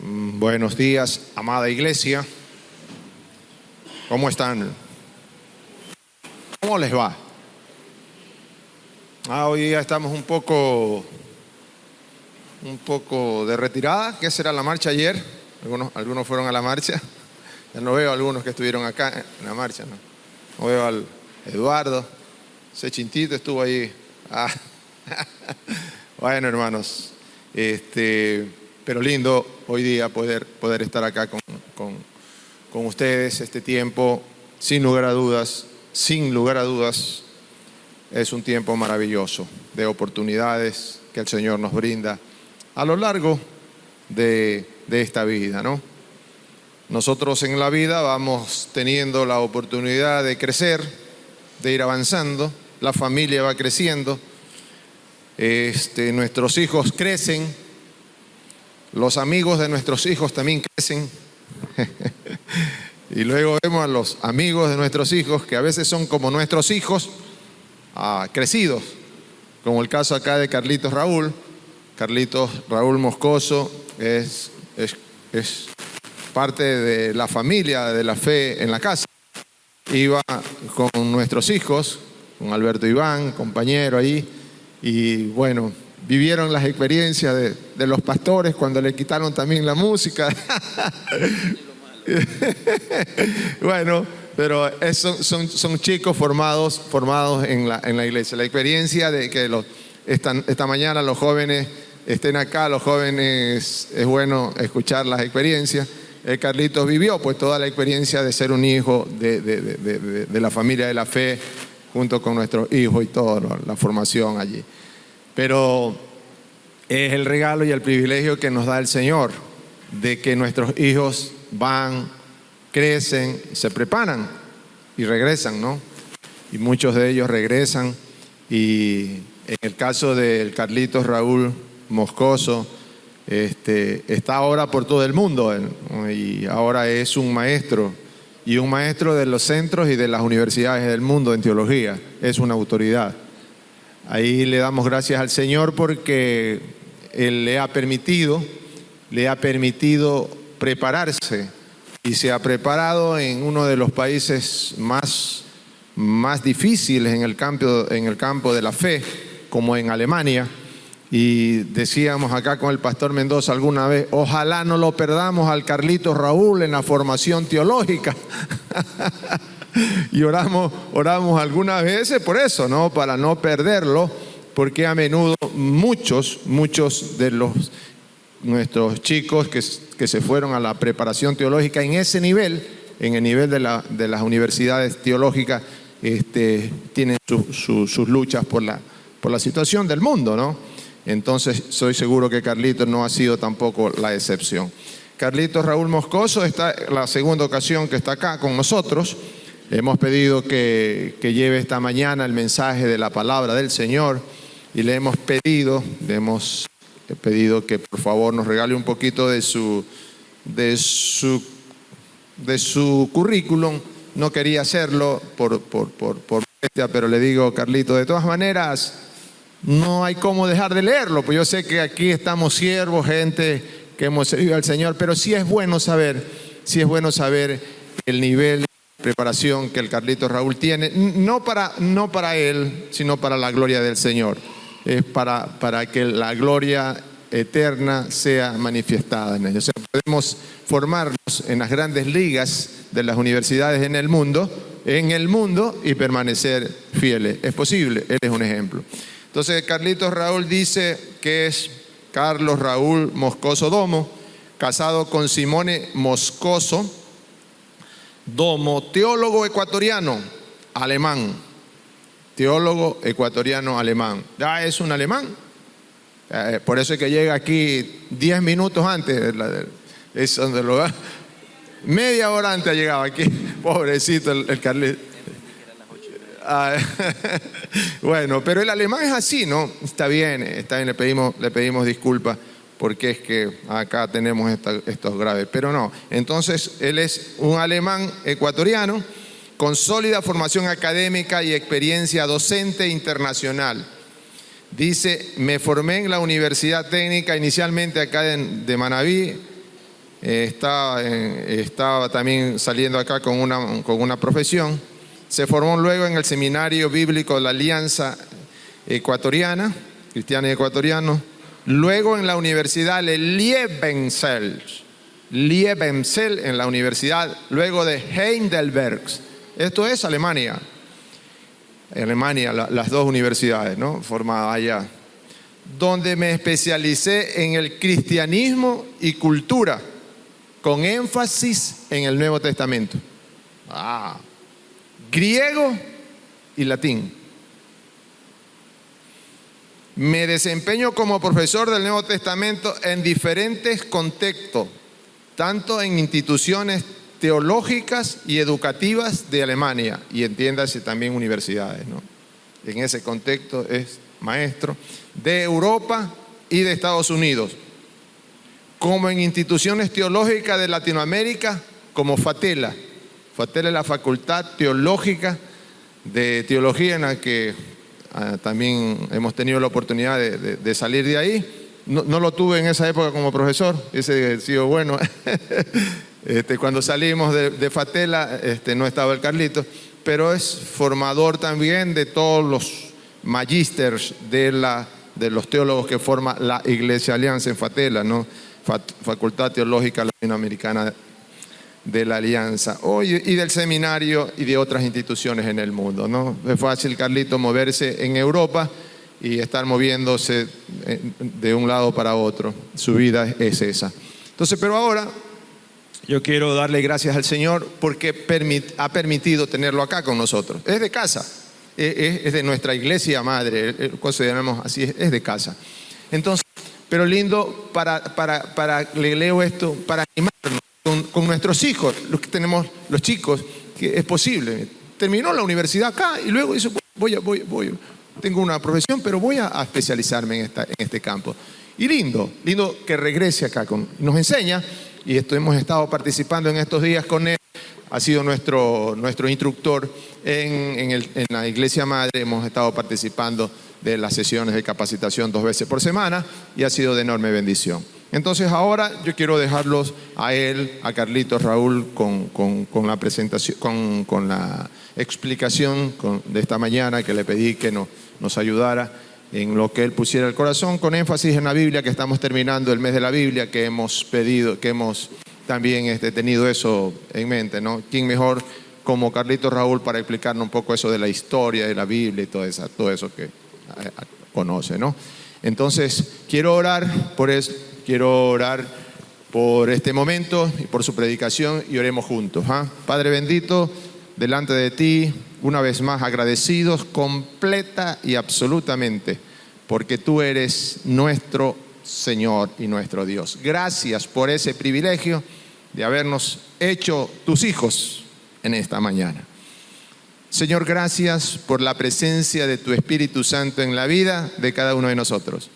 Buenos días, amada iglesia. ¿Cómo están? ¿Cómo les va? Hoy día estamos un poco de retirada. ¿Qué será la marcha ayer? Algunos fueron a la marcha. Ya no veo a algunos que estuvieron acá en la marcha, ¿no? No veo al Eduardo. Ese chintito estuvo ahí. Bueno, hermanos, pero lindo hoy día poder estar acá con ustedes. Este tiempo, sin lugar a dudas, es un tiempo maravilloso de oportunidades que el Señor nos brinda a lo largo de esta vida, ¿no? Nosotros en la vida vamos teniendo la oportunidad de crecer, de ir avanzando, la familia va creciendo, nuestros hijos crecen, los amigos de nuestros hijos también crecen y luego vemos a los amigos de nuestros hijos que a veces son como nuestros hijos crecidos, como el caso acá de Carlitos Raúl Moscoso es parte de la familia de la fe en la casa. Iba con nuestros hijos, con Alberto Iván, compañero ahí, y bueno, vivieron las experiencias de los pastores cuando le quitaron también la música. Bueno, pero son chicos formados en la iglesia. La experiencia de que esta mañana los jóvenes estén acá, los jóvenes, es bueno escuchar las experiencias. Carlitos vivió pues toda la experiencia de ser un hijo de la familia de la fe, junto con nuestros hijos y toda la formación allí. Pero es el regalo y el privilegio que nos da el Señor, de que nuestros hijos van, crecen, se preparan y regresan, ¿no? Y muchos de ellos regresan, y en el caso del Carlitos Raúl Moscoso, está ahora por todo el mundo, y ahora es un maestro, y un maestro de los centros y de las universidades del mundo en teología. Es una autoridad. Ahí le damos gracias al Señor porque Él le ha permitido prepararse, y se ha preparado en uno de los países más difíciles en el campo de la fe, como en Alemania. Y decíamos acá con el pastor Mendoza alguna vez, ojalá no lo perdamos al Carlitos Raúl en la formación teológica. Y oramos algunas veces por eso, ¿no? Para no perderlo, porque a menudo muchos de nuestros chicos que se fueron a la preparación teológica en ese nivel, en el nivel de las universidades teológicas, tienen sus luchas por la situación del mundo, ¿no? Entonces, soy seguro que Carlitos no ha sido tampoco la excepción. Carlitos Raúl Moscoso está la segunda ocasión que está acá con nosotros. Hemos pedido que lleve esta mañana el mensaje de la palabra del Señor, y le hemos pedido que por favor nos regale un poquito de su currículum. No quería hacerlo por bestia, pero le digo, Carlitos, de todas maneras, no hay cómo dejar de leerlo, pues yo sé que aquí estamos siervos, gente que hemos servido al Señor, pero sí es bueno saber el nivel de preparación que el Carlitos Raúl tiene, no para él, sino para la gloria del Señor. Es para que la gloria eterna sea manifestada en ellos. O sea, podemos formarnos en las grandes ligas de las universidades en el mundo y permanecer fieles. Es posible, él es un ejemplo. Entonces, Carlitos Raúl dice que es Carlos Raúl Moscoso Domo, casado con Simone Moscoso Domo, teólogo ecuatoriano, alemán. Teólogo ecuatoriano alemán. Ya es un alemán. Por eso es que llega aquí 10 minutos antes. Es donde media hora antes ha llegado aquí. Pobrecito el Carlitos. Bueno, pero el alemán es así, ¿no? Está bien, le pedimos disculpas, porque es que acá tenemos estos graves, pero no. Entonces, él es un alemán ecuatoriano con sólida formación académica y experiencia docente internacional. Dice, me formé en la Universidad Técnica, inicialmente acá de Manabí, Estaba también saliendo acá con una profesión. Se formó luego en el Seminario Bíblico de la Alianza Ecuatoriana, Cristiana y Ecuatoriano. Luego en la Universidad de Liebenzell, en la Universidad, luego de Heidelberg. Esto es Alemania. Alemania, las dos universidades, ¿no?, formadas allá. Donde me especialicé en el cristianismo y cultura, con énfasis en el Nuevo Testamento. Griego y latín. Me desempeño como profesor del Nuevo Testamento en diferentes contextos, tanto en instituciones teológicas y educativas de Alemania, y entiéndase también universidades, ¿no? En ese contexto es maestro de Europa y de Estados Unidos, como en instituciones teológicas de Latinoamérica, como FATELA. FATELA es la Facultad Teológica de Teología, en la que también hemos tenido la oportunidad de salir de ahí. No lo tuve en esa época como profesor, ese ha sido bueno. Cuando salimos de FATELA, no estaba el Carlito, pero es formador también de todos los magísters de los teólogos que forma la Iglesia Alianza en FATELA, ¿no? Facultad Teológica Latinoamericana de la Alianza, y del seminario y de otras instituciones en el mundo, ¿no? Es fácil, Carlito, moverse en Europa y estar moviéndose de un lado para otro. Su vida es esa. Entonces, pero ahora yo quiero darle gracias al Señor porque ha permitido tenerlo acá con nosotros. Es de casa, es de nuestra iglesia madre, consideramos así, es de casa. Entonces, pero lindo, le leo esto, para animarnos con nuestros hijos, los que tenemos, los chicos, que es posible. Terminó la universidad acá y luego dice, tengo una profesión, pero voy a especializarme en este campo. Y lindo que regrese acá, nos enseña, y hemos estado participando en estos días con él. Ha sido nuestro instructor en la iglesia madre. Hemos estado participando de las sesiones de capacitación 2 veces por semana y ha sido de enorme bendición. Entonces ahora yo quiero dejarlos a él, a Carlitos Raúl, con la presentación, con la explicación de esta mañana, que le pedí que nos ayudara en lo que él pusiera el corazón, con énfasis en la Biblia, que estamos terminando el mes de la Biblia, que hemos pedido, que hemos también tenido eso en mente, ¿no? ¿Quién mejor como Carlitos Raúl para explicarnos un poco eso de la historia de la Biblia y todo eso que conoce, ¿no? Entonces, quiero orar por este momento y por su predicación, y oremos juntos. Padre bendito, delante de ti, una vez más agradecidos completa y absolutamente, porque tú eres nuestro Señor y nuestro Dios. Gracias por ese privilegio de habernos hecho tus hijos en esta mañana. Señor, gracias por la presencia de tu Espíritu Santo en la vida de cada uno de nosotros.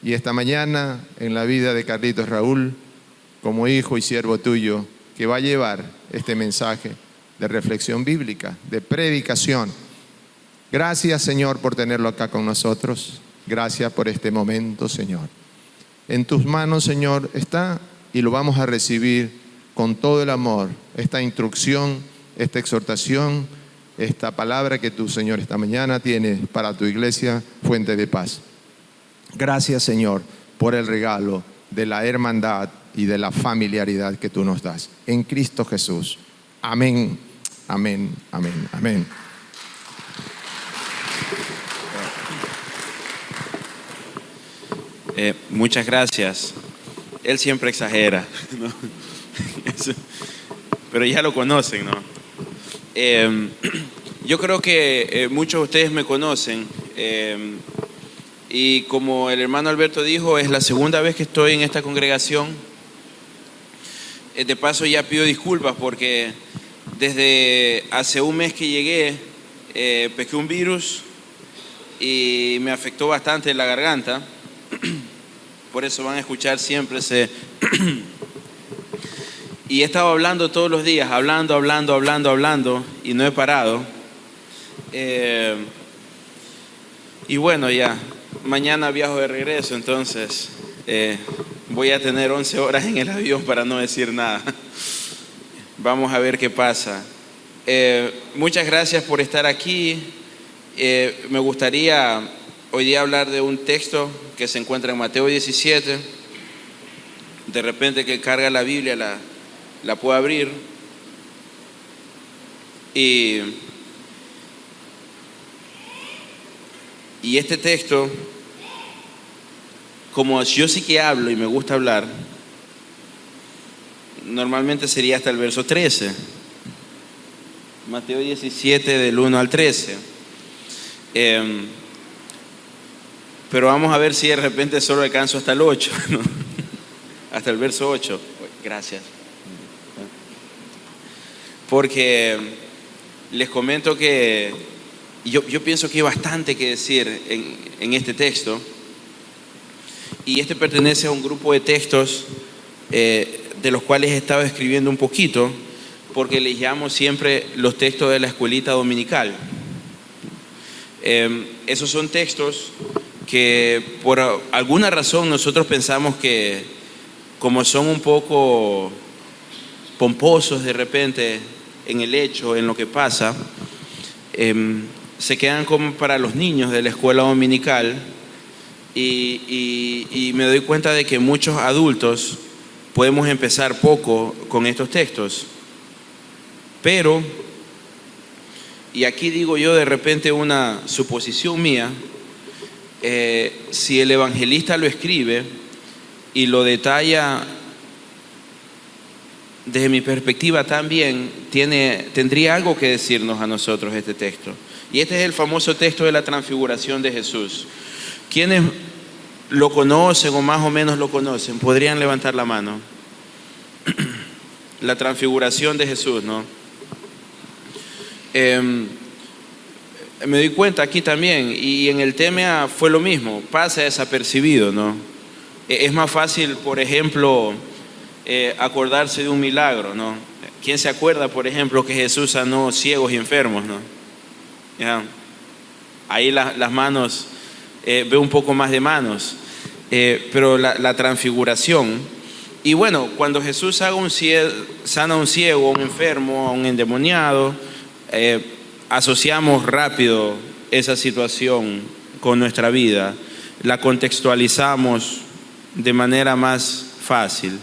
Y esta mañana en la vida de Carlitos Raúl, como hijo y siervo tuyo, que va a llevar este mensaje de reflexión bíblica, de predicación. Gracias, Señor, por tenerlo acá con nosotros. Gracias por este momento, Señor. En tus manos, Señor, está, y lo vamos a recibir con todo el amor, esta instrucción, esta exhortación, esta palabra que tú, Señor, esta mañana tienes para tu iglesia, Fuente de Paz. Gracias, Señor, por el regalo de la hermandad y de la familiaridad que tú nos das. En Cristo Jesús. Amén, amén, amén, amén. Muchas gracias. Él siempre exagera, ¿no? Pero ya lo conocen, ¿no? Yo creo que muchos de ustedes me conocen, y como el hermano Alberto dijo, es la segunda vez que estoy en esta congregación. De paso ya pido disculpas porque desde hace un mes que llegué pesqué un virus y me afectó bastante la garganta. Por eso van a escuchar siempre ese y he estado hablando todos los días, hablando y no he parado. Y bueno, ya mañana viajo de regreso, entonces voy a tener 11 horas en el avión para no decir nada. Vamos a ver qué pasa. Muchas gracias por estar aquí. Me gustaría hoy día hablar de un texto que se encuentra en Mateo 17. De repente que carga la Biblia la puedo abrir. Y este texto, como yo sí que hablo y me gusta hablar, normalmente sería hasta el verso 13. Mateo 17 del 1 al 13. Pero vamos a ver si de repente solo alcanzo hasta el 8, ¿no? Hasta el verso 8. Gracias. Porque les comento que yo pienso que hay bastante que decir en este texto. Y este pertenece a un grupo de textos de los cuales he estado escribiendo un poquito, porque les llamo siempre los textos de la escuelita dominical. Esos son textos que por alguna razón nosotros pensamos que, como son un poco pomposos de repente en el hecho, en lo que pasa, se quedan como para los niños de la escuela dominical. Y me doy cuenta de que muchos adultos podemos empezar poco con estos textos. Pero, y aquí digo yo de repente una suposición mía, si el evangelista lo escribe y lo detalla desde mi perspectiva también, tendría algo que decirnos a nosotros este texto. Y este es el famoso texto de la transfiguración de Jesús. ¿Quiénes lo conocen o más o menos lo conocen? ¿Podrían levantar la mano? La transfiguración de Jesús, ¿no? Me doy cuenta aquí también, y en el tema fue lo mismo, pasa desapercibido, ¿no? Es más fácil, por ejemplo, acordarse de un milagro, ¿no? ¿Quién se acuerda, por ejemplo, que Jesús sanó ciegos y enfermos, ¿no? ¿Ya? Ahí las manos, veo un poco más de manos, pero la transfiguración. Y bueno, cuando Jesús sana a un ciego, a un enfermo, a un endemoniado, asociamos rápido esa situación con nuestra vida, la contextualizamos de manera más fácil,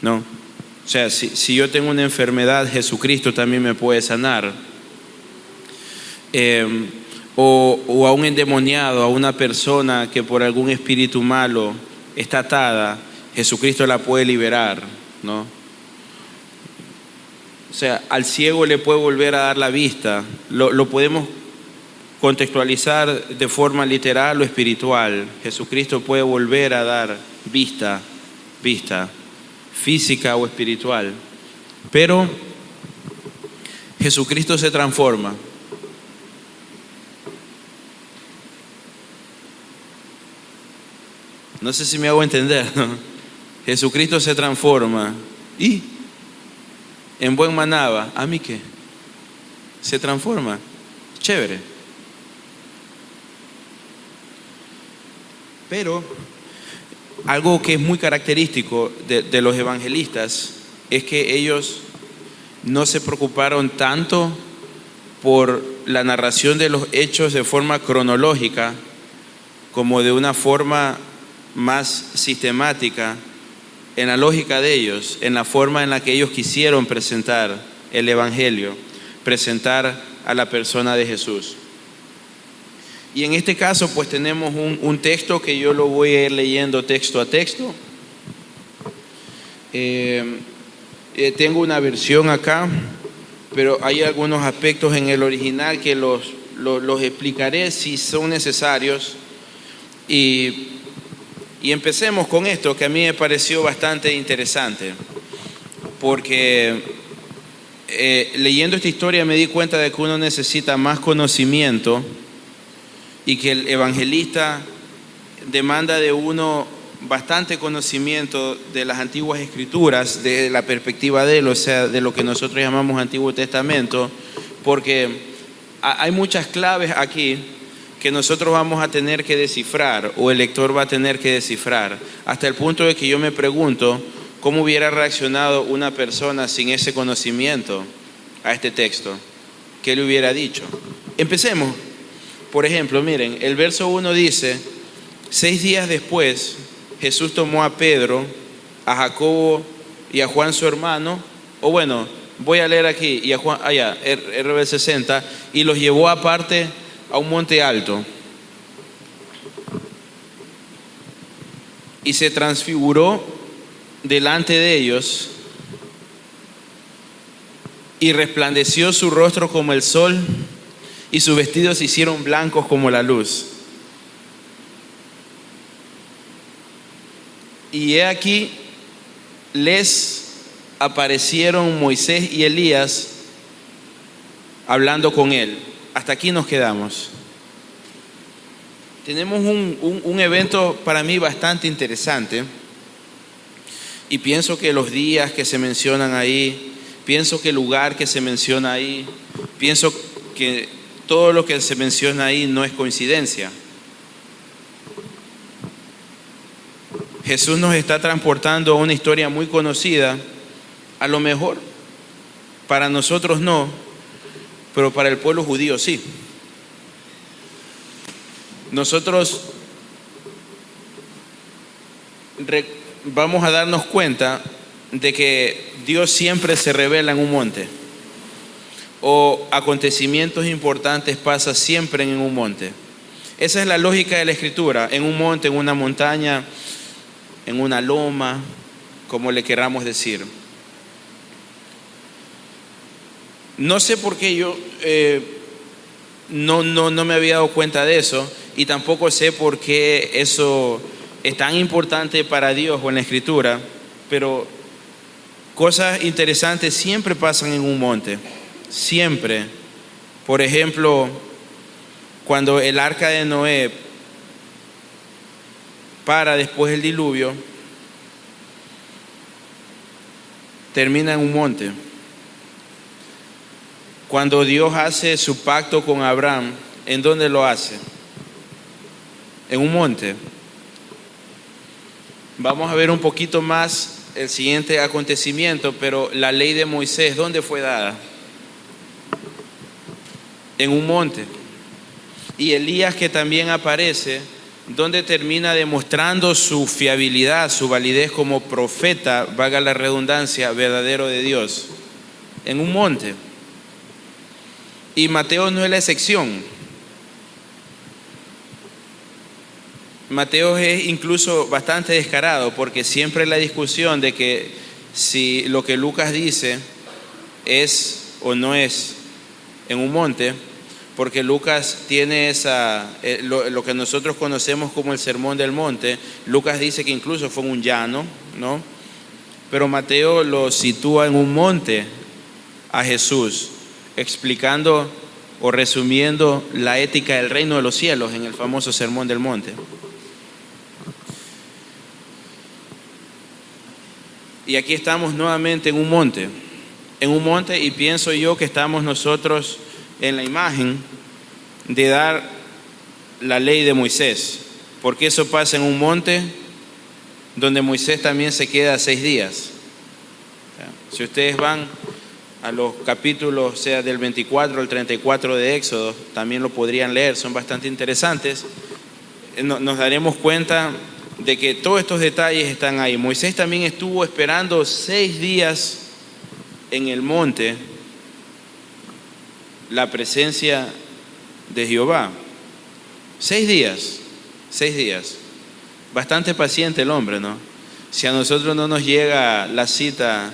¿no? O sea, si yo tengo una enfermedad, Jesucristo también me puede sanar. O a un endemoniado, a una persona que por algún espíritu malo está atada, Jesucristo la puede liberar, ¿no? O sea, al ciego le puede volver a dar la vista. Lo podemos contextualizar de forma literal o espiritual. Jesucristo puede volver a dar vista física o espiritual. Pero Jesucristo se transforma. No sé si me hago entender, ¿no? Jesucristo se transforma. ¿Y? En buen manaba, ¿a mí qué? Se transforma. Chévere. Pero algo que es muy característico de los evangelistas es que ellos no se preocuparon tanto por la narración de los hechos de forma cronológica como de una forma más sistemática, en la lógica de ellos, en la forma en la que ellos quisieron presentar el evangelio, presentar a la persona de Jesús. Y en este caso pues tenemos un texto que yo lo voy a ir leyendo texto a texto. Tengo una versión acá, pero hay algunos aspectos en el original que los explicaré si son necesarios. Y empecemos con esto que a mí me pareció bastante interesante, porque leyendo esta historia me di cuenta de que uno necesita más conocimiento y que el evangelista demanda de uno bastante conocimiento de las antiguas escrituras, de la perspectiva de él, o sea, de lo que nosotros llamamos Antiguo Testamento, porque hay muchas claves aquí que nosotros vamos a tener que descifrar, o el lector va a tener que descifrar, hasta el punto de que yo me pregunto cómo hubiera reaccionado una persona sin ese conocimiento a este texto. ¿Qué le hubiera dicho? Empecemos. Por ejemplo, miren, el verso 1 dice: 6 días después, Jesús tomó a Pedro, a Jacobo y a Juan su hermano, o bueno, voy a leer aquí, y a Juan, allá, RB 60, y los llevó aparte a un monte alto. Y se transfiguró delante de ellos, y resplandeció su rostro como el sol, y sus vestidos se hicieron blancos como la luz. Y he aquí, les aparecieron Moisés y Elías hablando con él. Hasta aquí nos quedamos. Tenemos un evento para mí bastante interesante, y pienso que los días que se mencionan ahí, pienso que el lugar que se menciona ahí, pienso que todo lo que se menciona ahí no es coincidencia. Jesús nos está transportando a una historia muy conocida, a lo mejor para nosotros no, pero para el pueblo judío sí. Nosotros vamos a darnos cuenta de que Dios siempre se revela en un monte, o acontecimientos importantes pasan siempre en un monte. Esa es la lógica de la Escritura: en un monte, en una montaña, en una loma, como le queramos decir. No sé por qué yo no me había dado cuenta de eso, y tampoco sé por qué eso es tan importante para Dios o en la Escritura, pero cosas interesantes siempre pasan en un monte, siempre. Por ejemplo, cuando el arca de Noé para después del diluvio, termina en un monte. Cuando Dios hace su pacto con Abraham, ¿en dónde lo hace? En un monte. Vamos a ver un poquito más el siguiente acontecimiento, pero la ley de Moisés, ¿dónde fue dada? En un monte. Y Elías, que también aparece, donde termina demostrando su fiabilidad, su validez como profeta, valga la redundancia, verdadero de Dios, en un monte. Y Mateo no es la excepción. Mateo es incluso bastante descarado, porque siempre la discusión de que si lo que Lucas dice es o no es en un monte, porque Lucas tiene lo que nosotros conocemos como el Sermón del Monte. Lucas dice que incluso fue en un llano, ¿no? Pero Mateo lo sitúa en un monte a Jesús, explicando o resumiendo la ética del reino de los cielos en el famoso Sermón del Monte. Y aquí estamos nuevamente en un monte, y pienso yo que estamos nosotros en la imagen de dar la ley de Moisés, porque eso pasa en un monte donde Moisés también se queda 6 días. Si ustedes van a los capítulos, sea del 24 al 34 de Éxodo, también lo podrían leer, son bastante interesantes. Nos daremos cuenta de que todos estos detalles están ahí. Moisés también estuvo esperando 6 días en el monte la presencia de Jehová. 6 días, 6 días. Bastante paciente el hombre, ¿no? Si a nosotros no nos llega la cita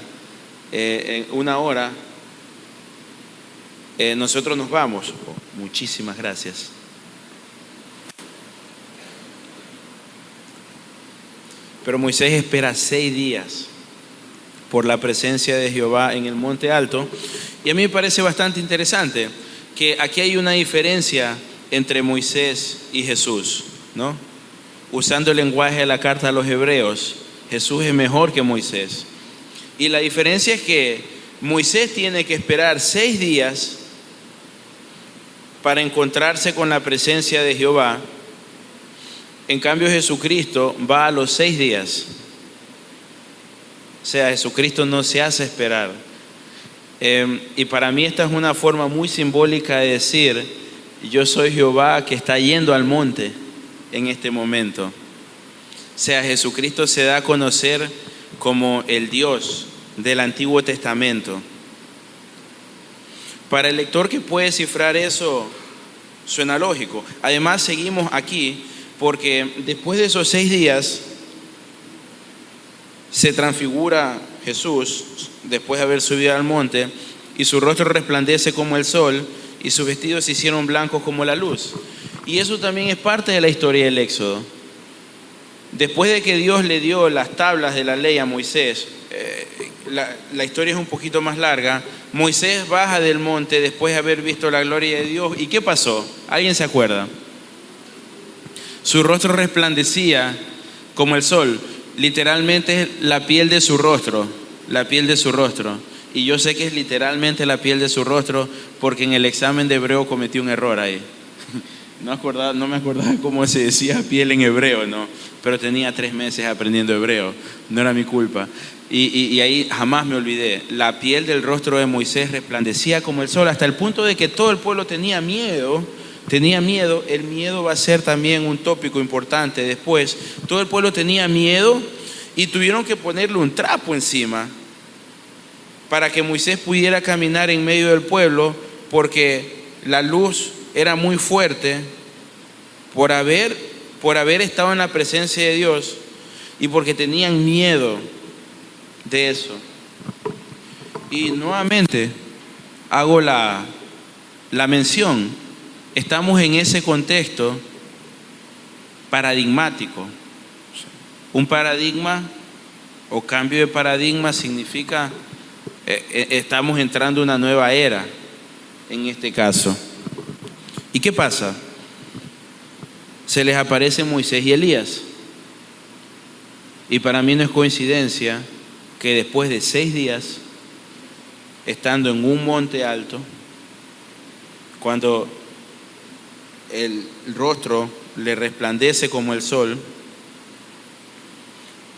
en 1 hora, nosotros nos vamos. Oh, muchísimas gracias. Pero Moisés espera 6 días por la presencia de Jehová en el monte alto. Y a mí me parece bastante interesante que aquí hay una diferencia entre Moisés y Jesús, ¿no? Usando el lenguaje de la carta a los hebreos, Jesús es mejor que Moisés. Y la diferencia es que Moisés tiene que esperar 6 días para encontrarse con la presencia de Jehová. En cambio, Jesucristo va a los 6 días. O sea, Jesucristo no se hace esperar. Y para mí esta es una forma muy simbólica de decir: yo soy Jehová que está yendo al monte en este momento. O sea, Jesucristo se da a conocer como el Dios del Antiguo Testamento. Para el lector que puede cifrar eso, suena lógico. Además, seguimos aquí porque después de esos 6 días se transfigura Jesús después de haber subido al monte, y su rostro resplandece como el sol y sus vestidos se hicieron blancos como la luz. Y eso también es parte de la historia del Éxodo. Después de que Dios le dio las tablas de la ley a Moisés, la historia es un poquito más larga. Moisés baja del monte después de haber visto la gloria de Dios. ¿Y qué pasó? ¿Alguien se acuerda? Su rostro resplandecía como el sol. Literalmente la piel de su rostro, la piel de su rostro. Y yo sé que es literalmente la piel de su rostro porque en el examen de hebreo cometí un error ahí. No me acordaba cómo se decía piel en hebreo, ¿no? Pero tenía 3 meses aprendiendo hebreo, no era mi culpa. Y ahí jamás me olvidé. La piel del rostro de Moisés resplandecía como el sol, hasta el punto de que todo el pueblo tenía miedo. El miedo va a ser también un tópico importante después. Todo el pueblo tenía miedo y tuvieron que ponerle un trapo encima para que Moisés pudiera caminar en medio del pueblo, porque la luz era muy fuerte por haber estado en la presencia de Dios y porque tenían miedo de eso. Y nuevamente hago la mención. Estamos en ese contexto paradigmático. Un paradigma o cambio de paradigma significa estamos entrando en una nueva era en este caso. ¿Y qué pasa? Se les aparecen Moisés y Elías. Y para mí no es coincidencia que después de 6 días, estando en un monte alto, cuando el rostro le resplandece como el sol,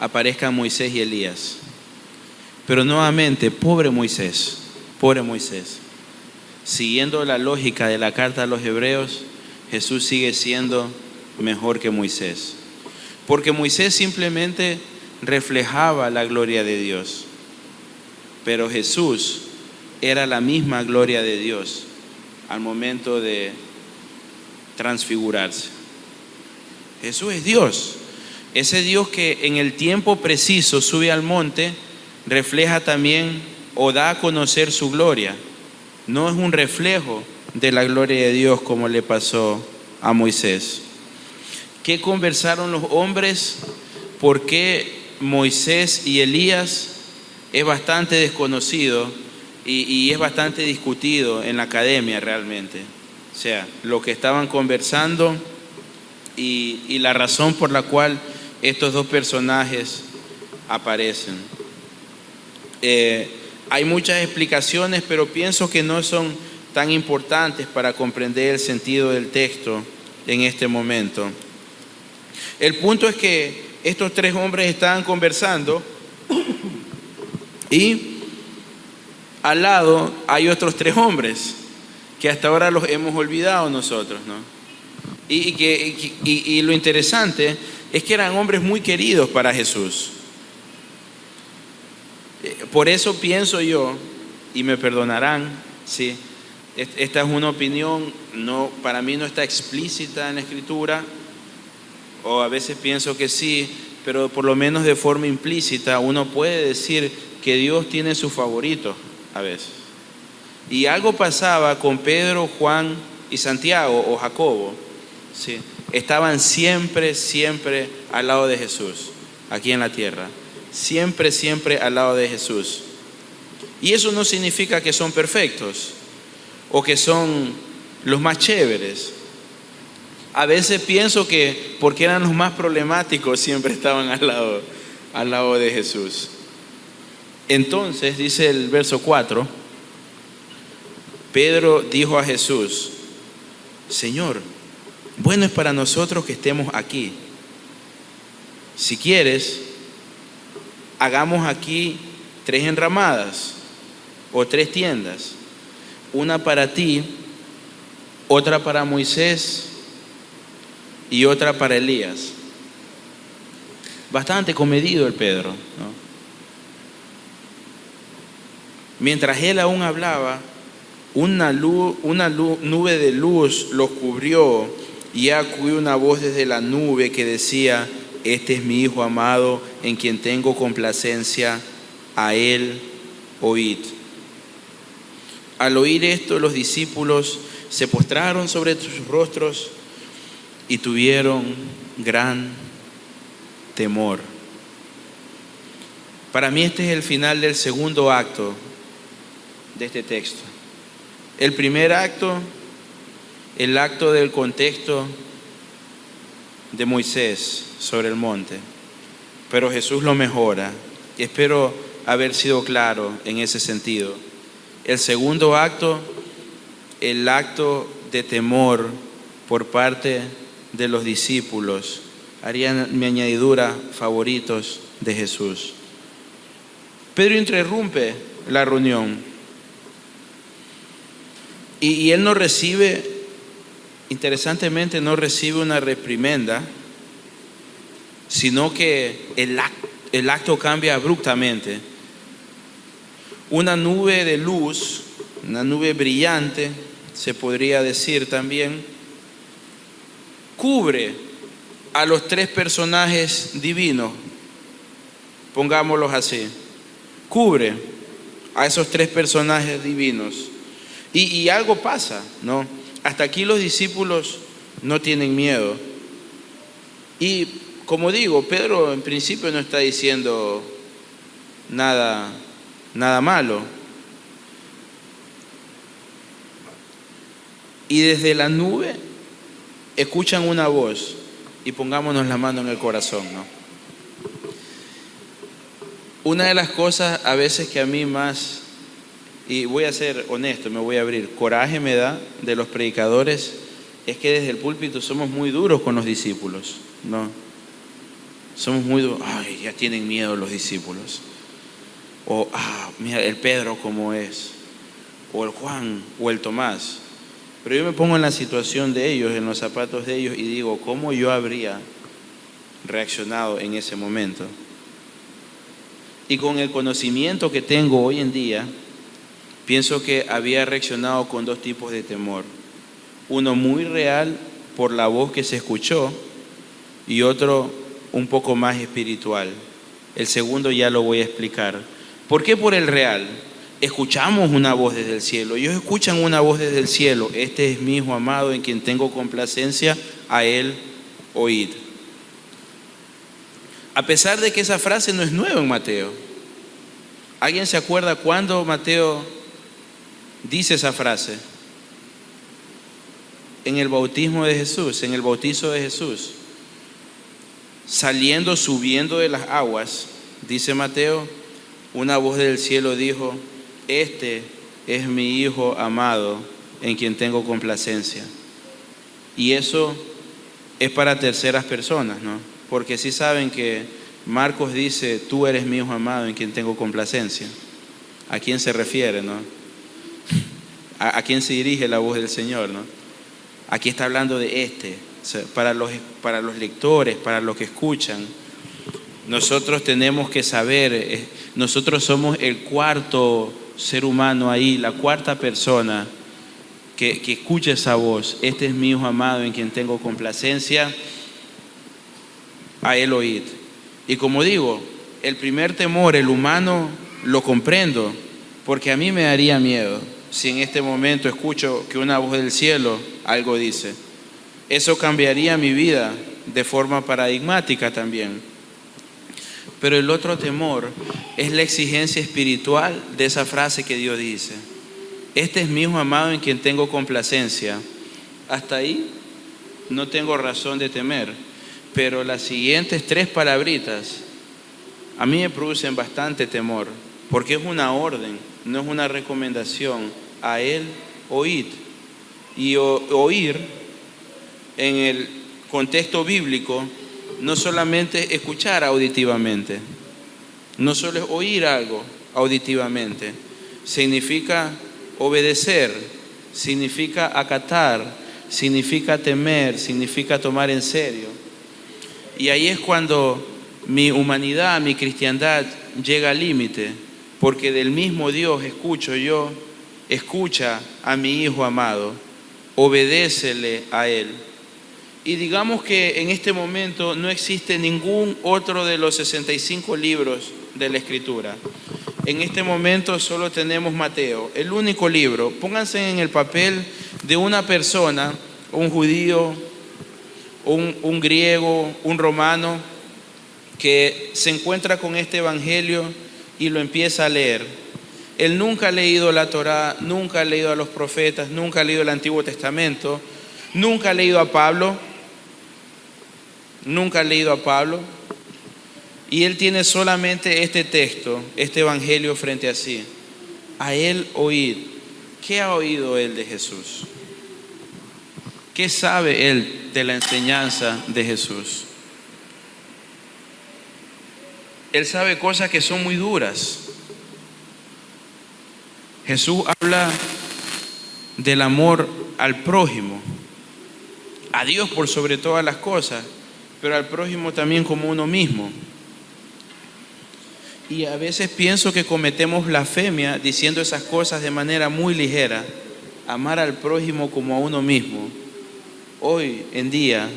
aparezcan Moisés y Elías. Pero nuevamente, pobre Moisés. Siguiendo la lógica de la carta a los Hebreos, Jesús sigue siendo mejor que Moisés. Porque Moisés simplemente reflejaba la gloria de Dios. Pero Jesús era la misma gloria de Dios al momento de transfigurarse. Jesús es Dios. Ese Dios que en el tiempo preciso sube al monte, refleja también o da a conocer su gloria. No es un reflejo de la gloria de Dios como le pasó a Moisés. ¿Qué conversaron los hombres? ¿Por qué Moisés y Elías? Es bastante desconocido y es bastante discutido en la academia realmente. O sea, lo que estaban conversando y la razón por la cual estos 2 personajes aparecen. Hay muchas explicaciones, pero pienso que no son tan importantes para comprender el sentido del texto en este momento. El punto es que estos 3 hombres estaban conversando y al lado hay otros 3 hombres que hasta ahora los hemos olvidado nosotros, ¿no? Y lo interesante es que eran hombres muy queridos para Jesús. Por eso pienso yo, y me perdonarán, ¿sí? Esta es una opinión, para mí no está explícita en la Escritura, o a veces pienso que sí, pero por lo menos de forma implícita uno puede decir que Dios tiene sus favoritos a veces. Y algo pasaba con Pedro, Juan y Santiago o Jacobo, ¿sí? Estaban siempre al lado de Jesús, aquí en la tierra. Siempre al lado de Jesús. Y eso no significa que son perfectos o que son los más chéveres. A veces pienso que porque eran los más problemáticos siempre estaban al lado de Jesús. Entonces dice el verso 4, Pedro dijo a Jesús: Señor, bueno es para nosotros que estemos aquí. Si quieres, hagamos aquí 3 enramadas o 3 tiendas. Una para ti, otra para Moisés y otra para Elías. Bastante comedido el Pedro, ¿no? Mientras él aún hablaba, una nube de luz los cubrió, y acudió una voz desde la nube que decía: este es mi Hijo amado, en quien tengo complacencia, a él oíd. Al oír esto, los discípulos se postraron sobre sus rostros y tuvieron gran temor. Para mí este es el final del segundo acto de este texto. El primer acto, el acto del contexto de Moisés sobre el monte, pero Jesús lo mejora. Y espero haber sido claro en ese sentido. El segundo acto, el acto de temor por parte de los discípulos, harían mi añadidura favoritos de Jesús. Pedro interrumpe la reunión y él no recibe, interesantemente, no recibe una reprimenda, sino que el acto cambia abruptamente. Una nube de luz, una nube brillante, se podría decir también, cubre a los 3 personajes divinos, pongámoslos así, cubre a esos 3 personajes divinos. Y algo pasa, ¿no? Hasta aquí los discípulos no tienen miedo. Y como digo, Pedro en principio no está diciendo nada malo. Y desde la nube escuchan una voz, y pongámonos la mano en el corazón, ¿no? Una de las cosas a veces que a mí más, y voy a ser honesto, me voy a abrir, coraje me da de los predicadores, es que desde el púlpito somos muy duros con los discípulos, ¿no? Somos muy duros. Ay, ya tienen miedo los discípulos. O, mira el Pedro como es, o el Juan, o el Tomás. Pero yo me pongo en la situación de ellos, en los zapatos de ellos, y digo, ¿cómo yo habría reaccionado en ese momento? Y con el conocimiento que tengo hoy en día, pienso que había reaccionado con 2 tipos de temor. Uno muy real por la voz que se escuchó, y otro un poco más espiritual. El segundo ya lo voy a explicar. ¿Por qué por el real? Escuchamos una voz desde el cielo. Ellos escuchan una voz desde el cielo: este es mi Hijo amado, en quien tengo complacencia, a él oíd. A pesar de que esa frase no es nueva en Mateo. ¿Alguien se acuerda cuándo Mateo dice esa frase? En el bautismo de Jesús, en el bautizo de Jesús. Subiendo de las aguas, dice Mateo, una voz del cielo dijo: este es mi Hijo amado, en quien tengo complacencia. Y eso es para terceras personas, ¿no? Porque sí saben que Marcos dice: tú eres mi Hijo amado, en quien tengo complacencia. ¿A quién se refiere, no? ¿A quién se dirige la voz del Señor, no? Aquí está hablando de este. O sea, para los lectores, para los que escuchan, nosotros tenemos que saber, nosotros somos el 4º ser humano ahí, la 4ª persona que escucha esa voz. Este es mi Hijo amado, en quien tengo complacencia, a él oíd. Y como digo, el primer temor, el humano, lo comprendo, porque a mí me daría miedo si en este momento escucho que una voz del cielo algo dice. Eso cambiaría mi vida de forma paradigmática también. Pero el otro temor es la exigencia espiritual de esa frase que Dios dice: este es mi Hijo amado, en quien tengo complacencia. Hasta ahí no tengo razón de temer, pero las siguientes 3 palabritas a mí me producen bastante temor, porque es una orden, no es una recomendación. A él oíd. Y oír en el contexto bíblico, no solamente escuchar auditivamente, no solo es oír algo auditivamente, significa obedecer, significa acatar, significa temer, significa tomar en serio. Y ahí es cuando mi humanidad, mi cristiandad llega al límite, porque del mismo Dios escucho yo, escucha a mi Hijo amado, obedécele a Él. Y digamos que en este momento no existe ningún otro de los 65 libros de la Escritura. En este momento solo tenemos Mateo, el único libro. Pónganse en el papel de una persona, un judío, un griego, un romano, que se encuentra con este evangelio y lo empieza a leer. Él nunca ha leído la Torá, nunca ha leído a los profetas, nunca ha leído el Antiguo Testamento, nunca ha leído a Pablo, y él tiene solamente este texto, este evangelio frente a sí. A él oír. ¿Qué ha oído él de Jesús? ¿Qué sabe él de la enseñanza de Jesús? Él sabe cosas que son muy duras. Jesús habla del amor al prójimo, a Dios por sobre todas las cosas, pero al prójimo también como uno mismo. Y a veces pienso que cometemos blasfemia diciendo esas cosas de manera muy ligera. Amar al prójimo como a uno mismo. Hoy en día,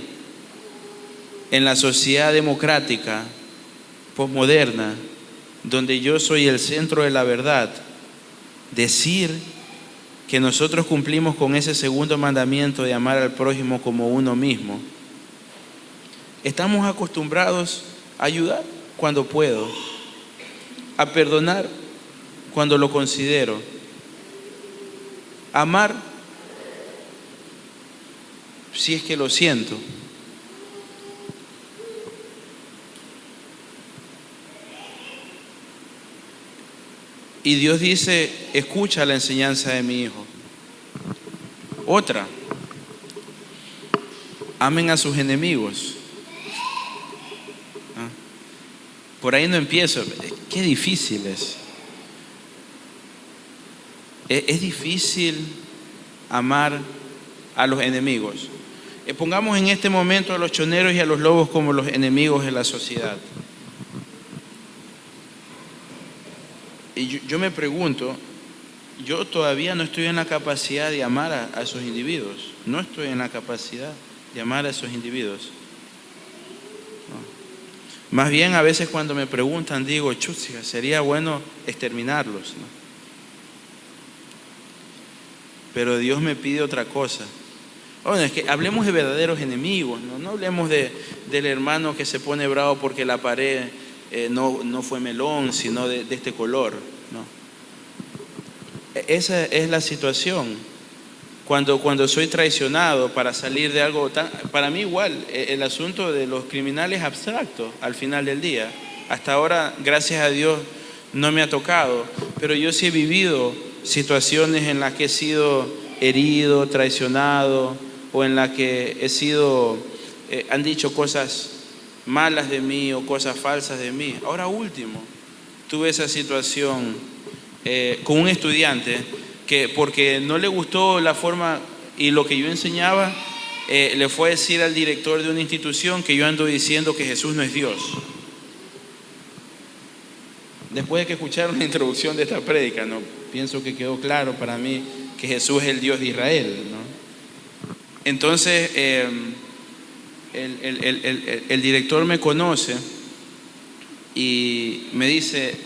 en la sociedad democrática, posmoderna, donde yo soy el centro de la verdad, decir que nosotros cumplimos con ese segundo mandamiento de amar al prójimo como uno mismo, estamos acostumbrados a ayudar cuando puedo, a perdonar cuando lo considero, a amar si es que lo siento. Y Dios dice, escucha la enseñanza de mi hijo. Otra, amen a sus enemigos. Por ahí no empiezo. Qué difícil es. Es difícil amar a los enemigos. Pongamos en este momento a los choneros y a los lobos como los enemigos de la sociedad. Y yo me pregunto, yo todavía no estoy en la capacidad de amar a esos individuos. No estoy en la capacidad de amar a esos individuos. No. Más bien a veces cuando me preguntan digo, chuchica, sería bueno exterminarlos, ¿no? Pero Dios me pide otra cosa. Bueno, es que hablemos de verdaderos enemigos, no hablemos del hermano que se pone bravo porque la pared no fue melón, sino de este color, ¿no? Esa es la situación. Cuando soy traicionado para salir de algo tan... Para mí igual, el asunto de los criminales es abstracto al final del día. Hasta ahora, gracias a Dios, no me ha tocado, pero yo sí he vivido situaciones en las que he sido herido, traicionado, o en las que he sido, han dicho cosas malas de mí o cosas falsas de mí. Ahora último, tuve esa situación con un estudiante que porque no le gustó la forma y lo que yo enseñaba, le fue a decir al director de una institución que yo ando diciendo que Jesús no es Dios. Después de que escucharon la introducción de esta prédica, ¿no? Pienso que quedó claro para mí que Jesús es el Dios de Israel, ¿no? Entonces, el director me conoce y me dice,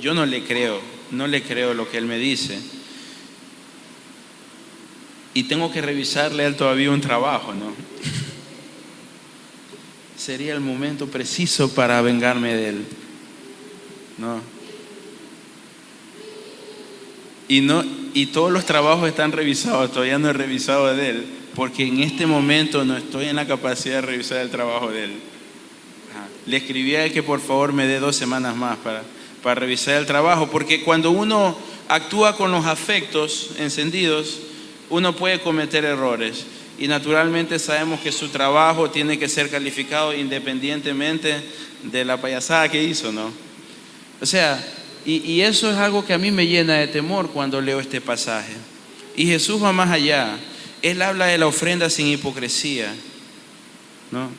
yo no le creo lo que él me dice. Y tengo que revisarle a él todavía un trabajo, ¿no? Sería el momento preciso para vengarme de él, ¿no? Y todos los trabajos están revisados, todavía no he revisado de él, porque en este momento no estoy en la capacidad de revisar el trabajo de él. Le escribí a él que por favor me dé 2 semanas más para revisar el trabajo, porque cuando uno actúa con los afectos encendidos, uno puede cometer errores. y naturalmente sabemos que su trabajo tiene que ser calificado independientemente de la payasada que hizo, ¿no? O sea, y eso es algo que a mí me llena de temor cuando leo este pasaje. Y Jesús va más allá. Él habla de la ofrenda sin hipocresía, ¿no?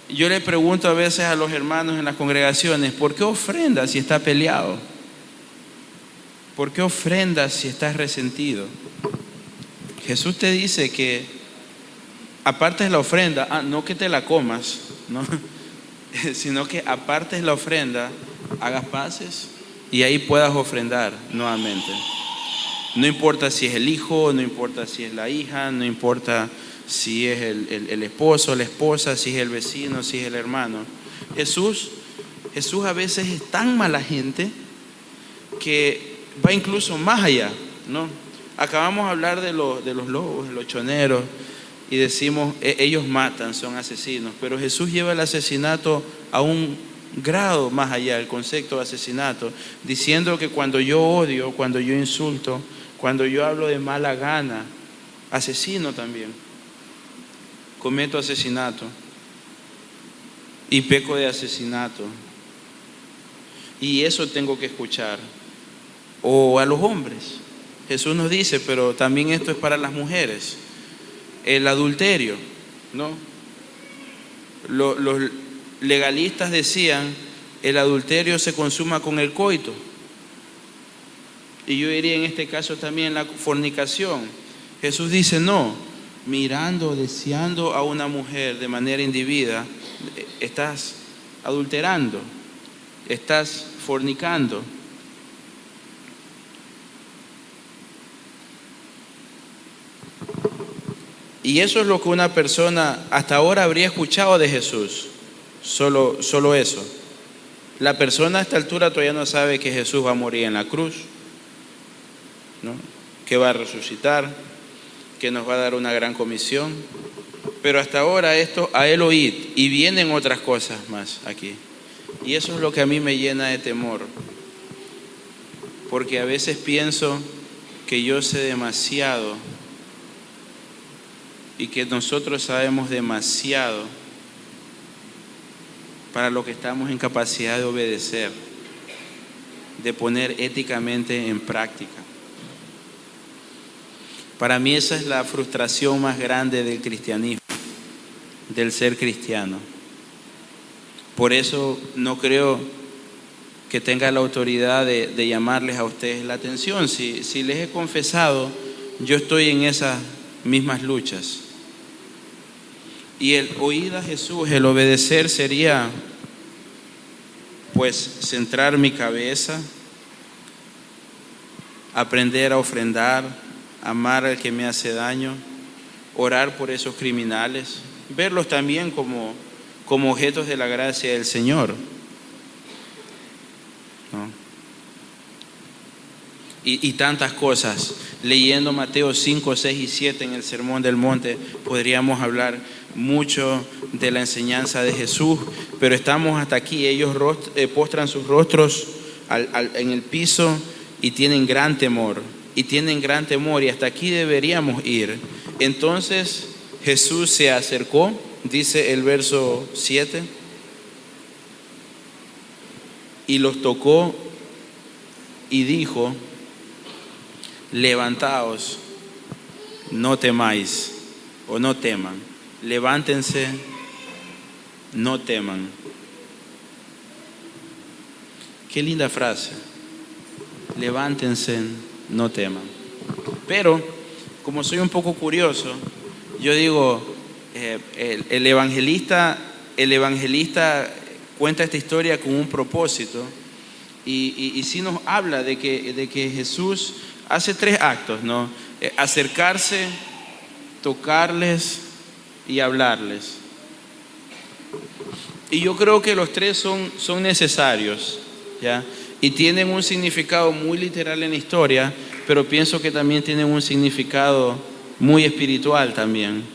Yo le pregunto a veces a los hermanos en las congregaciones, ¿por qué ofrenda si está peleado? ¿Por qué ofrenda si estás resentido? Jesús te dice que apartes la ofrenda, no que te la comas, ¿no? Sino que apartes la ofrenda, hagas paces y ahí puedas ofrendar nuevamente. No importa si es el hijo, no importa si es la hija, no importa si es el esposo, la esposa, si es el vecino, si es el hermano. Jesús a veces es tan mala gente que va incluso más allá, ¿no? Acabamos de hablar de los lobos, de los choneros, y decimos, ellos matan, son asesinos, pero Jesús lleva el asesinato a un grado más allá, el concepto de asesinato, diciendo que cuando yo odio, cuando yo insulto, cuando yo hablo de mala gana, asesino también, cometo asesinato y peco de asesinato, y eso tengo que escuchar. O a los hombres, Jesús nos dice, pero también esto es para las mujeres, el adulterio, ¿no? Los legalistas decían, el adulterio se consuma con el coito, y yo diría en este caso también la fornicación. Jesús dice, no, mirando, deseando a una mujer de manera indebida, estás adulterando, estás fornicando. Y eso es lo que una persona hasta ahora habría escuchado de Jesús, solo eso. La persona a esta altura todavía no sabe que Jesús va a morir en la cruz, ¿no? Que va a resucitar, que nos va a dar una gran comisión. Pero hasta ahora esto, a Él oíd, y vienen otras cosas más aquí. Y eso es lo que a mí me llena de temor, porque a veces pienso que yo sé demasiado y que nosotros sabemos demasiado para lo que estamos en capacidad de obedecer, de poner éticamente en práctica. Para mí esa es la frustración más grande del cristianismo, del ser cristiano. Por eso no creo que tenga la autoridad de llamarles a ustedes la atención. Si les he confesado, yo estoy en esas mismas luchas. Y el oír a Jesús, el obedecer sería, pues, centrar mi cabeza, aprender a ofrendar, amar al que me hace daño, orar por esos criminales, verlos también como objetos de la gracia del Señor, ¿no? Y tantas cosas. Leyendo Mateo 5, 6 y 7 en el Sermón del Monte, podríamos hablar mucho de la enseñanza de Jesús, pero estamos hasta aquí. Ellos postran sus rostros en el piso y tienen gran temor, y hasta aquí deberíamos ir. Entonces Jesús se acercó, dice el verso 7, y los tocó y dijo, levantaos, no temáis, o no teman, levántense, no teman. Qué linda frase, levántense, no teman. Pero como soy un poco curioso, yo digo, el evangelista cuenta esta historia con un propósito, y sí nos habla de que Jesús hace 3 actos, ¿no? Acercarse, tocarles y hablarles. Y yo creo que los 3 son necesarios, ¿ya? Y tienen un significado muy literal en la historia, pero pienso que también tienen un significado muy espiritual también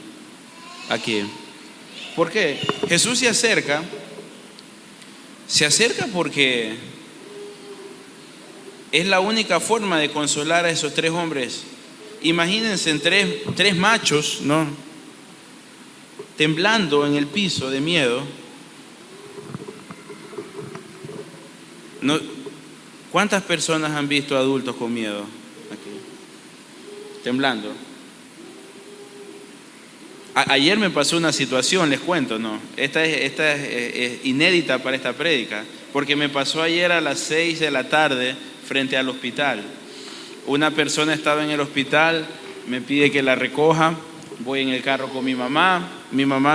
aquí. ¿Por qué? Jesús se acerca porque es la única forma de consolar a esos 3 hombres imagínense en tres machos, ¿no? Temblando en el piso de miedo. No, ¿cuántas personas han visto adultos con miedo aquí? Temblando. Ayer me pasó una situación, les cuento, ¿no? Esta es inédita para esta prédica, porque me pasó ayer a las 6 de la tarde frente al hospital. Una persona estaba en el hospital, me pide que la recoja, voy en el carro con mi mamá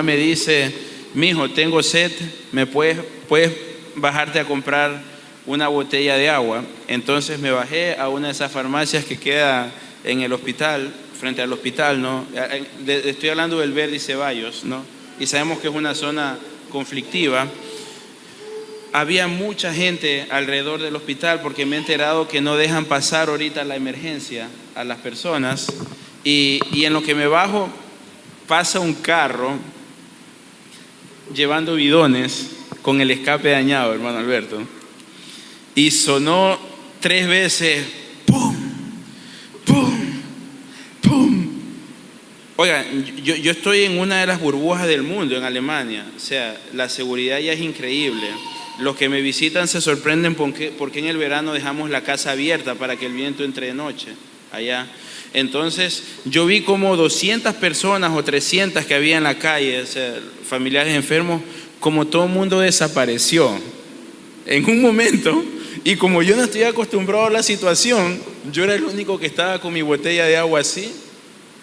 me dice: mijo, tengo sed, puedes bajarte a comprar una botella de agua. Entonces me bajé a una de esas farmacias que queda en el hospital, frente al hospital, ¿no? Estoy hablando del Verdi Ceballos, ¿no? Y sabemos que es una zona conflictiva. Había mucha gente alrededor del hospital, porque me he enterado que no dejan pasar ahorita la emergencia a las personas. Y en lo que me bajo, pasa un carro llevando bidones con el escape dañado, hermano Alberto. Y sonó 3 veces, ¡pum! ¡Pum! ¡Pum! Oiga, yo estoy en una de las burbujas del mundo, en Alemania. O sea, la seguridad ya es increíble. Los que me visitan se sorprenden porque en el verano dejamos la casa abierta para que el viento entre de noche allá. Entonces yo vi como 200 personas o 300 que había en la calle, o sea, familiares enfermos, como todo el mundo desapareció en un momento. Y como yo no estoy acostumbrado a la situación, yo era el único que estaba con mi botella de agua así,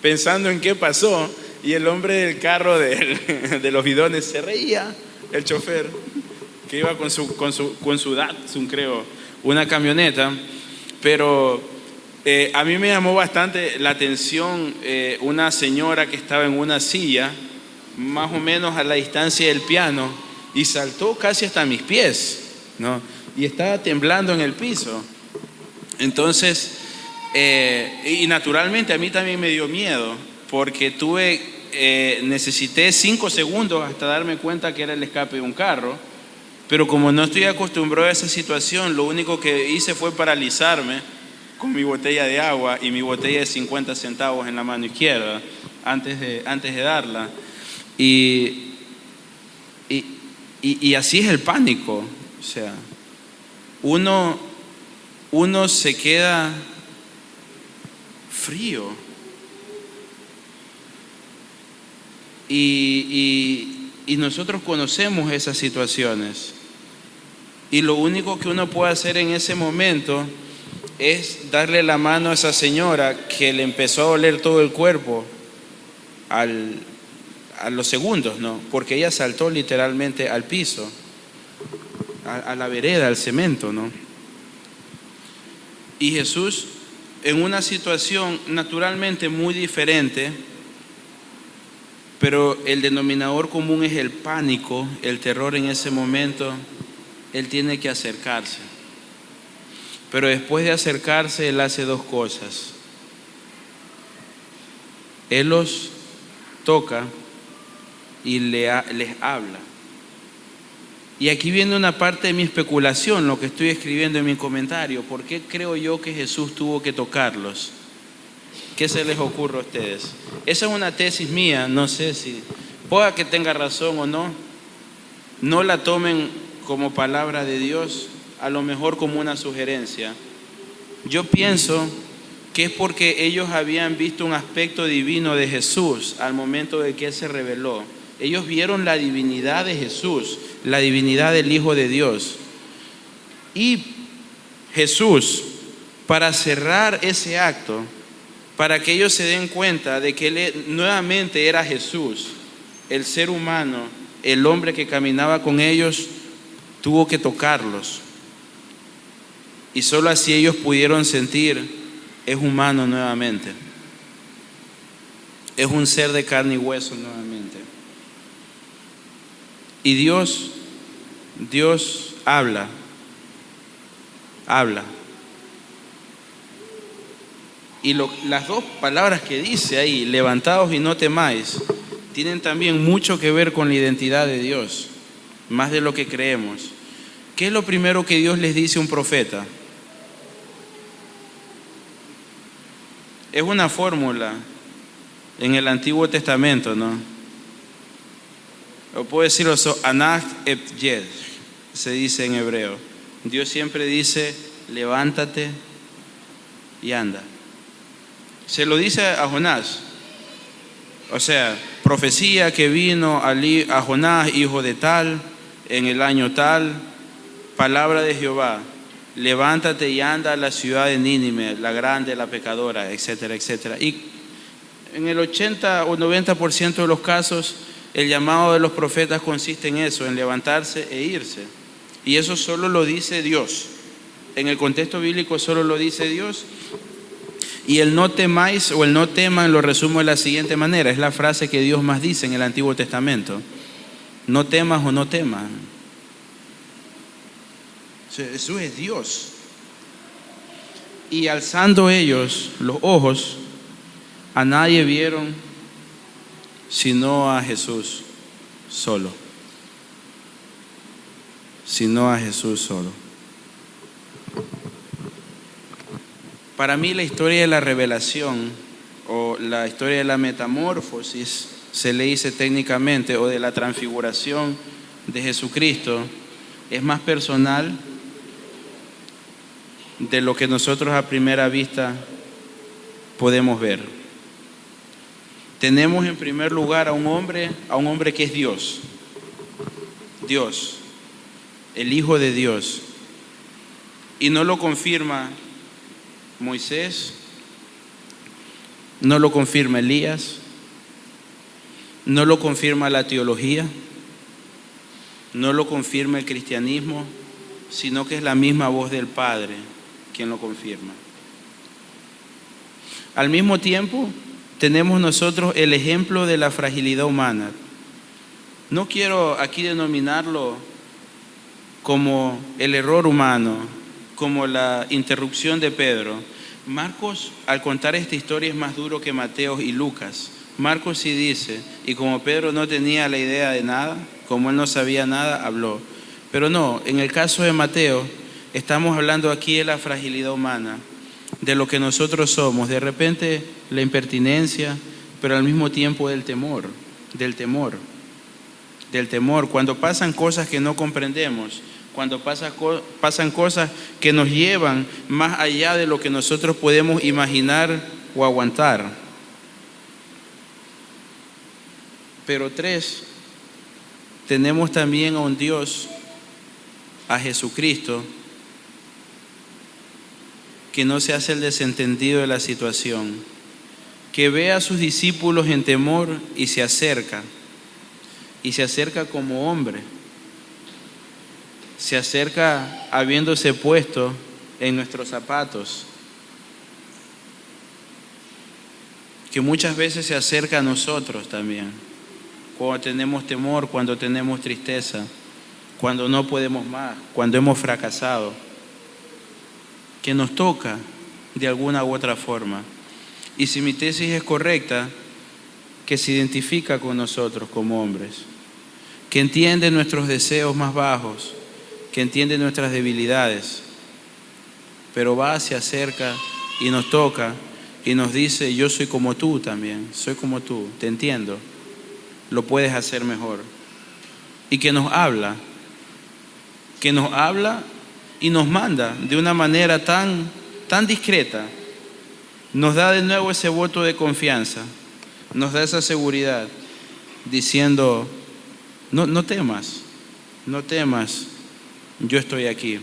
pensando en qué pasó. Y el hombre del carro de los bidones se reía, el chofer, que iba con su Datsun, creo, una camioneta. Pero a mí me llamó bastante la atención una señora que estaba en una silla, más o menos a la distancia del piano, y saltó casi hasta mis pies, ¿no? Y estaba temblando en el piso. Entonces, y naturalmente a mí también me dio miedo, porque necesité 5 segundos hasta darme cuenta que era el escape de un carro. Pero como no estoy acostumbrado a esa situación, lo único que hice fue paralizarme con mi botella de agua y mi botella de 50 centavos en la mano izquierda antes de darla. Y así es el pánico. O sea, uno se queda frío. Y nosotros conocemos esas situaciones. Y lo único que uno puede hacer en ese momento es darle la mano a esa señora que le empezó a doler todo el cuerpo a los segundos, ¿no? Porque ella saltó literalmente al piso, a la vereda, al cemento, ¿no? Y Jesús, en una situación naturalmente muy diferente, pero el denominador común es el pánico, el terror en ese momento. Él tiene que acercarse. Pero después de acercarse, Él hace 2 cosas. Él los toca y les habla. Y aquí viene una parte de mi especulación, lo que estoy escribiendo en mi comentario. ¿Por qué creo yo que Jesús tuvo que tocarlos? ¿Qué se les ocurre a ustedes? Esa es una tesis mía, no sé si pueda que tenga razón o no. No la tomen como palabra de Dios, a lo mejor como una sugerencia. Yo pienso que es porque ellos habían visto un aspecto divino de Jesús al momento de que Él se reveló. Ellos vieron la divinidad de Jesús, la divinidad del Hijo de Dios. Y Jesús, para cerrar ese acto, para que ellos se den cuenta de que Él nuevamente era Jesús, el ser humano, el hombre que caminaba con ellos, tuvo que tocarlos. Y solo así ellos pudieron sentir: es humano nuevamente, es un ser de carne y hueso nuevamente. Y Dios habla. Y las 2 palabras que dice ahí, levantaos y no temáis, tienen también mucho que ver con la identidad de Dios, más de lo que creemos. ¿Qué es lo primero que Dios les dice a un profeta? Es una fórmula en el Antiguo Testamento, ¿no? O puedo decirlo, Anach et Yed, se dice en hebreo. Dios siempre dice, levántate y anda. Se lo dice a Jonás. O sea, profecía que vino a Jonás, hijo de tal, en el año tal, palabra de Jehová, levántate y anda a la ciudad de Nínive, la grande, la pecadora, etcétera, etcétera. Y en el 80 o 90% de los casos, el llamado de los profetas consiste en eso, en levantarse e irse. Y eso solo lo dice Dios. En el contexto bíblico solo lo dice Dios. Y el no temáis o el no teman lo resumo de la siguiente manera. Es la frase que Dios más dice en el Antiguo Testamento. No temas o no temas. Eso es Dios. Y alzando ellos los ojos, a nadie vieron sino a Jesús solo. Sino a Jesús solo. Para mí la historia de la revelación o la historia de la metamorfosis, se le dice técnicamente, o de la transfiguración de Jesucristo, es más personal de lo que nosotros a primera vista podemos ver. Tenemos en primer lugar a un hombre que es Dios, el Hijo de Dios, y no lo confirma Moisés, no lo confirma Elías, no lo confirma la teología, no lo confirma el cristianismo, sino que es la misma voz del Padre quien lo confirma. Al mismo tiempo, tenemos nosotros el ejemplo de la fragilidad humana. No quiero aquí denominarlo como el error humano, como la interrupción de Pedro. Marcos, al contar esta historia, es más duro que Mateo y Lucas. Marcos sí dice, y como Pedro no tenía la idea de nada, como él no sabía nada, habló. Pero no, en el caso de Mateo, estamos hablando aquí de la fragilidad humana, de lo que nosotros somos, de repente la impertinencia, pero al mismo tiempo del temor, cuando pasan cosas que no comprendemos, cuando pasan cosas que nos llevan más allá de lo que nosotros podemos imaginar o aguantar. Pero 3, tenemos también a un Dios, a Jesucristo, que no se hace el desentendido de la situación, que ve a sus discípulos en temor y se acerca como hombre, se acerca habiéndose puesto en nuestros zapatos, que muchas veces se acerca a nosotros también, cuando tenemos temor, cuando tenemos tristeza, cuando no podemos más, cuando hemos fracasado, que nos toca de alguna u otra forma. Y si mi tesis es correcta, que se identifica con nosotros como hombres, que entiende nuestros deseos más bajos, que entiende nuestras debilidades, pero va, se acerca y nos toca y nos dice, yo soy como tú también, soy como tú, te entiendo, lo puedes hacer mejor. Y que nos habla y nos manda de una manera tan discreta, nos da de nuevo ese voto de confianza, nos da esa seguridad, diciendo, no temas, yo estoy aquí.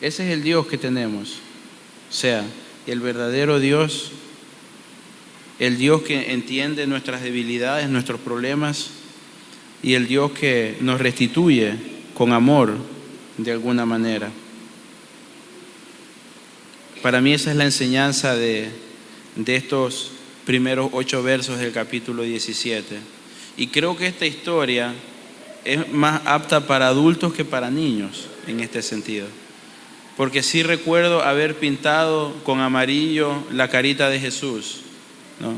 Ese es el Dios que tenemos, o sea, el verdadero Dios, el Dios que entiende nuestras debilidades, nuestros problemas, y el Dios que nos restituye con amor de alguna manera. Para mí esa es la enseñanza de estos primeros 8 versos del capítulo 17. Y creo que esta historia es más apta para adultos que para niños en este sentido. Porque sí recuerdo haber pintado con amarillo la carita de Jesús, ¿no?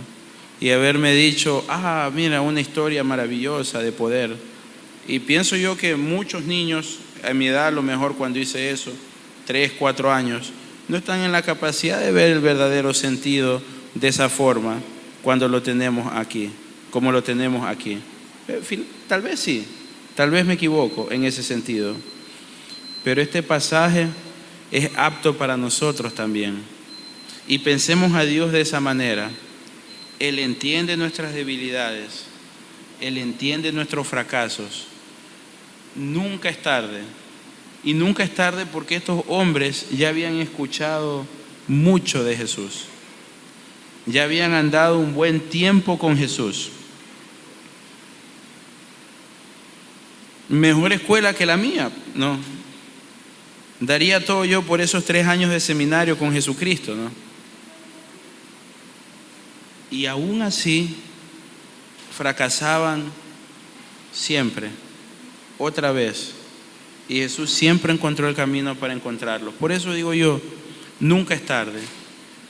Y haberme dicho, mira, una historia maravillosa de poder. Y pienso yo que muchos niños, a mi edad a lo mejor cuando hice eso, 3, 4 años, no están en la capacidad de ver el verdadero sentido de esa forma cuando lo tenemos aquí, como lo tenemos aquí. Tal vez sí, tal vez me equivoco en ese sentido, pero este pasaje es apto para nosotros también. Y pensemos a Dios de esa manera. Él entiende nuestras debilidades, Él entiende nuestros fracasos. Nunca es tarde. Y nunca es tarde porque estos hombres ya habían escuchado mucho de Jesús. Ya habían andado un buen tiempo con Jesús. Mejor escuela que la mía, no. Daría todo yo por esos 3 años de seminario con Jesucristo, ¿no? Y aún así fracasaban siempre, otra vez. Y Jesús siempre encontró el camino para encontrarlos. Por eso digo yo, nunca es tarde.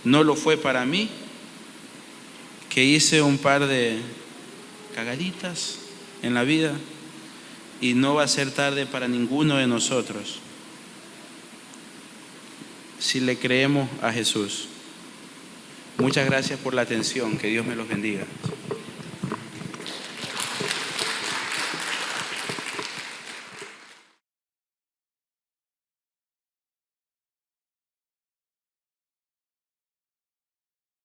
No lo fue para mí, que hice un par de cagaditas en la vida, y no va a ser tarde para ninguno de nosotros si le creemos a Jesús. Muchas gracias por la atención. Que Dios me los bendiga.